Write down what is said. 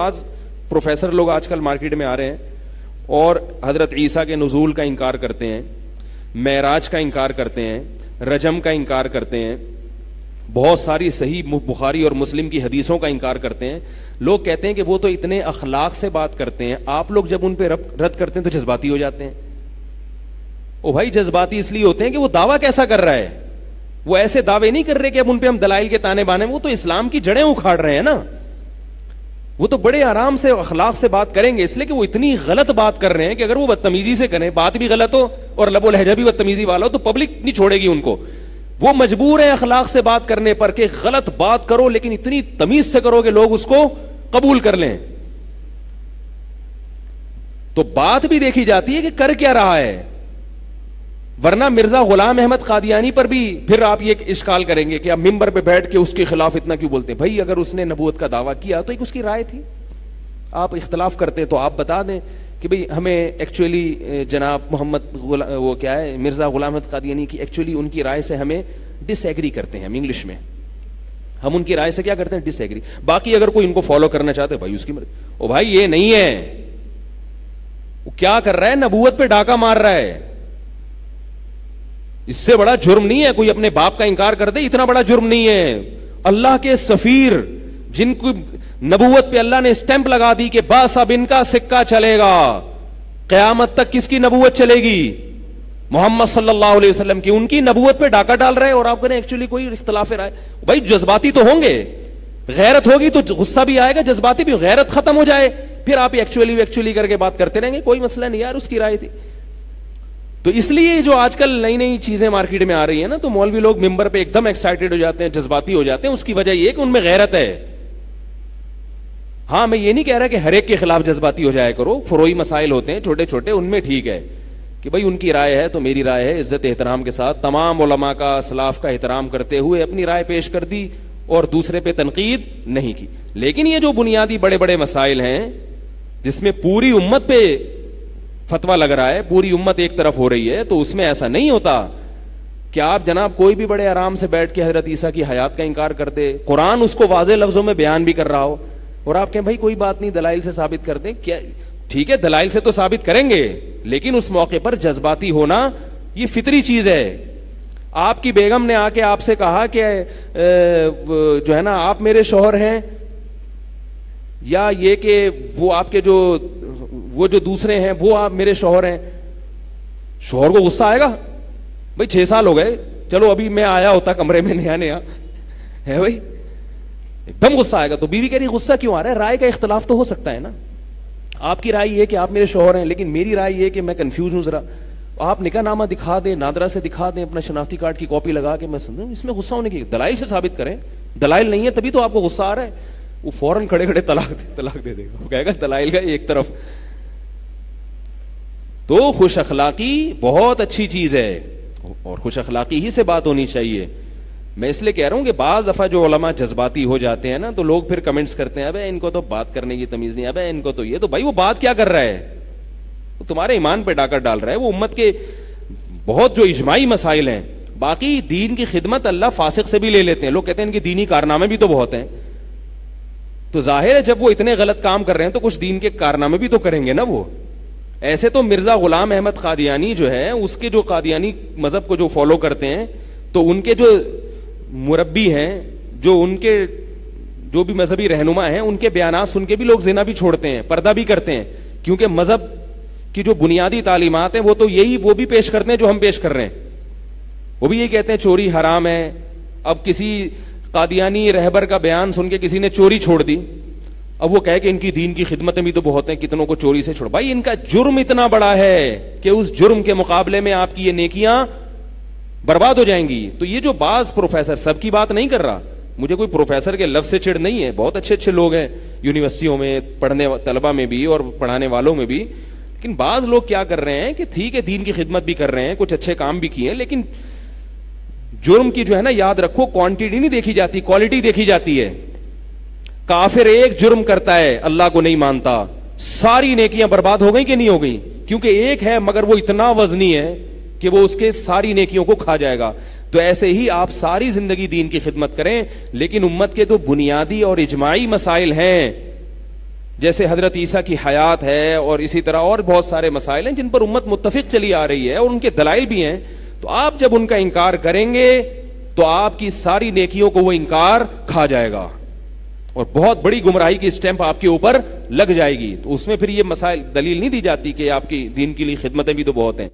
بعض پروفیسر لوگ آج کل مارکیٹ میں آ رہے ہیں اور حضرت عیسیٰ کے نزول کا انکار کرتے ہیں, معراج کا انکار کرتے ہیں, رجم کا انکار کرتے ہیں, بہت ساری صحیح بخاری اور مسلم کی حدیثوں کا انکار کرتے ہیں. لوگ کہتے ہیں کہ وہ تو اتنے اخلاق سے بات کرتے ہیں, آپ لوگ جب ان پہ رد کرتے ہیں تو جذباتی ہو جاتے ہیں. او بھائی جذباتی اس لیے ہوتے ہیں کہ وہ دعویٰ کیسا کر رہا ہے, وہ ایسے دعوے نہیں کر رہے کہ اب ان پہ ہم دلائل کے تانے بانے, وہ تو اسلام کی جڑیں اکھاڑ رہے ہیں نا. وہ تو بڑے آرام سے اخلاق سے بات کریں گے, اس لیے کہ وہ اتنی غلط بات کر رہے ہیں کہ اگر وہ بدتمیزی سے کریں, بات بھی غلط ہو اور لب و لہجہ بھی بدتمیزی والا ہو, تو پبلک نہیں چھوڑے گی ان کو. وہ مجبور ہیں اخلاق سے بات کرنے پر کہ غلط بات کرو لیکن اتنی تمیز سے کرو کہ لوگ اس کو قبول کر لیں. تو بات بھی دیکھی جاتی ہے کہ کر کیا رہا ہے, ورنہ مرزا غلام احمد قادیانی پر بھی پھر آپ یہ اشکال کریں گے کہ آپ ممبر پہ بیٹھ کے اس کے خلاف اتنا کیوں بولتے ہیں. بھائی اگر اس نے نبوت کا دعویٰ کیا تو ایک اس کی رائے تھی, آپ اختلاف کرتے تو آپ بتا دیں کہ بھئی ہمیں ایکچولی جناب محمد وہ کیا ہے مرزا غلام احمد قادیانی کی ایکچولی ان کی رائے سے ہمیں ڈس ایگری کرتے ہیں, ہم انگلش میں ہم ان کی رائے سے کیا کرتے ہیں, ڈس ایگری. باقی اگر کوئی ان کو فالو کرنا چاہتے بھائی اس کی مرضی. او بھائی یہ نہیں ہے, وہ کیا کر رہا ہے, نبوت پہ ڈاکہ مار رہا ہے. اس سے بڑا جرم نہیں ہے کوئی اپنے باپ کا انکار کر دے, اتنا بڑا جرم نہیں ہے. اللہ کے سفیر جن کو نبوت پہ اللہ نے اسٹیمپ لگا دی کہ بس اب ان کا سکہ چلے گا, قیامت تک کس کی نبوت چلے گی, محمد صلی اللہ علیہ وسلم کی, ان کی نبوت پہ ڈاکہ ڈال رہے ہیں اور آپ کہیں ایکچولی کوئی اختلاف رائے. بھائی جذباتی تو ہوں گے, غیرت ہوگی تو غصہ بھی آئے گا, جذباتی بھی, غیرت ختم ہو جائے پھر آپ ایکچولی کر کے بات کرتے رہیں گے, کوئی مسئلہ نہیں یار اس کی رائے تھی. تو اس لیے جو آج کل نئی نئی چیزیں مارکیٹ میں آ رہی ہیں نا, تو مولوی لوگ ممبر پہ ایک دم ایکسائٹیڈ ہو جاتے ہیں, جذباتی ہو جاتے ہیں. اس کی وجہ یہ کہ ان میں غیرت ہے. ہاں میں یہ نہیں کہہ رہا کہ ہر ایک کے خلاف جذباتی ہو جایا کرو, فروئی مسائل ہوتے ہیں چھوٹے چھوٹے, ان میں ٹھیک ہے کہ بھائی ان کی رائے ہے تو میری رائے ہے, عزت احترام کے ساتھ تمام علماء کا اسلاف کا احترام کرتے ہوئے اپنی رائے پیش کر دی اور دوسرے پہ تنقید نہیں کی. لیکن یہ جو بنیادی بڑے بڑے مسائل ہیں جس میں پوری امت پہ فتویٰ لگ رہا ہے, پوری امت ایک طرف ہو رہی ہے, تو اس میں ایسا نہیں ہوتا کہ آپ جناب کوئی بھی بڑے آرام سے بیٹھ کے حضرت عیسیٰ کی حیات کا انکار کر دے, قرآن اس کو واضح لفظوں میں بیان بھی کر رہا ہو, اور آپ کہیں بھائی کوئی بات نہیں دلائل سے ثابت کر دیں. کیا ٹھیک ہے دلائل سے تو ثابت کریں گے, لیکن اس موقع پر جذباتی ہونا یہ فطری چیز ہے. آپ کی بیگم نے آ کے آپ سے کہا کہ جو ہے نا آپ میرے شوہر ہیں, یا یہ کہ وہ آپ کے وہ جو دوسرے ہیں وہ آپ میرے شوہر ہیں, شوہر کو غصہ آئے گا. بھائی 6 سال ہو گئے, چلو ابھی میں آیا ہوتا کمرے میں نیا نیا ہے بھائی, ایک دم غصہ آئے گا. تو بیوی کہہ رہی غصہ کیوں آ رہا ہے, رائے کا اختلاف تو ہو سکتا ہے نا. آپ کی رائے یہ کہ آپ میرے شوہر ہیں, لیکن میری رائے یہ کہ میں کنفیوز ہوں ذرا, آپ نکاح نامہ دکھا دیں, نادرا سے دکھا دیں, اپنا شناختی کارڈ کی کاپی لگا کے, میں سمجھوں اس میں غصہ ہونے کی دلائل سے ثابت کریں. دلائل نہیں ہے تبھی تو آپ کو غصہ آ رہا ہے. وہ فوراً کھڑے کھڑے طلاق دے دے گا, وہ کہے گا دلائل کا ایک طرف. تو خوش اخلاقی بہت اچھی چیز ہے اور خوش اخلاقی ہی سے بات ہونی چاہیے. میں اس لیے کہہ رہا ہوں کہ بعض دفعہ جو علماء جذباتی ہو جاتے ہیں نا, تو لوگ پھر کمنٹس کرتے ہیں ابے ان کو تو بات کرنے کی تمیز نہیں, ابے ان کو تو یہ, تو بھائی وہ بات کیا کر رہا ہے, وہ تمہارے ایمان پہ ڈاکہ ڈال رہا ہے. وہ امت کے بہت جو اجماعی مسائل ہیں, باقی دین کی خدمت اللہ فاسق سے بھی لے لیتے ہیں. لوگ کہتے ہیں ان کے دینی کارنامے بھی تو بہت ہیں, تو ظاہر ہے جب وہ اتنے غلط کام کر رہے ہیں تو کچھ دین کے کارنامے بھی تو کریں گے نا وہ. ایسے تو مرزا غلام احمد قادیانی جو ہے, اس کے جو قادیانی مذہب کو جو فالو کرتے ہیں, تو ان کے جو مربی ہیں, جو ان کے جو بھی مذہبی رہنما ہیں, ان کے بیانات سن کے بھی لوگ زنا بھی چھوڑتے ہیں, پردہ بھی کرتے ہیں, کیونکہ مذہب کی جو بنیادی تعلیمات ہیں وہ تو یہی وہ بھی پیش کرتے ہیں جو ہم پیش کر رہے ہیں. وہ بھی یہ کہتے ہیں چوری حرام ہے. اب کسی قادیانی رہبر کا بیان سن کے کسی نے چوری چھوڑ دی, اب وہ کہے کہ ان کی دین کی خدمتیں بھی تو بہت ہیں, کتنوں کو چوری سے چھوڑ. بھائی ان کا جرم اتنا بڑا ہے کہ اس جرم کے مقابلے میں آپ کی یہ نیکیاں برباد ہو جائیں گی. تو یہ جو بعض پروفیسر, سب کی بات نہیں کر رہا, مجھے کوئی پروفیسر کے لفظ سے چڑ نہیں ہے, بہت اچھے اچھے لوگ ہیں یونیورسٹیوں میں, پڑھنے طلبہ میں بھی اور پڑھانے والوں میں بھی, لیکن بعض لوگ کیا کر رہے ہیں کہ ٹھیک ہے دین کی خدمت بھی کر رہے ہیں, کچھ اچھے کام بھی کیے ہیں, لیکن جرم کی جو ہے نا, یاد رکھو کوانٹٹی نہیں دیکھی جاتی, کوالٹی دیکھی جاتی ہے. کافر ایک جرم کرتا ہے, اللہ کو نہیں مانتا, ساری نیکیاں برباد ہو گئی کہ نہیں ہو گئی, کیونکہ ایک ہے مگر وہ اتنا وزنی ہے کہ وہ اس کے ساری نیکیوں کو کھا جائے گا. تو ایسے ہی آپ ساری زندگی دین کی خدمت کریں, لیکن امت کے تو بنیادی اور اجماعی مسائل ہیں جیسے حضرت عیسیٰ کی حیات ہے اور اسی طرح اور بہت سارے مسائل ہیں جن پر امت متفق چلی آ رہی ہے اور ان کے دلائل بھی ہیں. تو آپ جب ان کا انکار کریں گے تو آپ کی ساری نیکیوں کو وہ انکار کھا جائے گا اور بہت بڑی گمراہی کی اسٹیمپ آپ کے اوپر لگ جائے گی. تو اس میں پھر یہ مسائل دلیل نہیں دی جاتی کہ آپ کی دین کے لیے خدمتیں بھی تو بہت ہیں.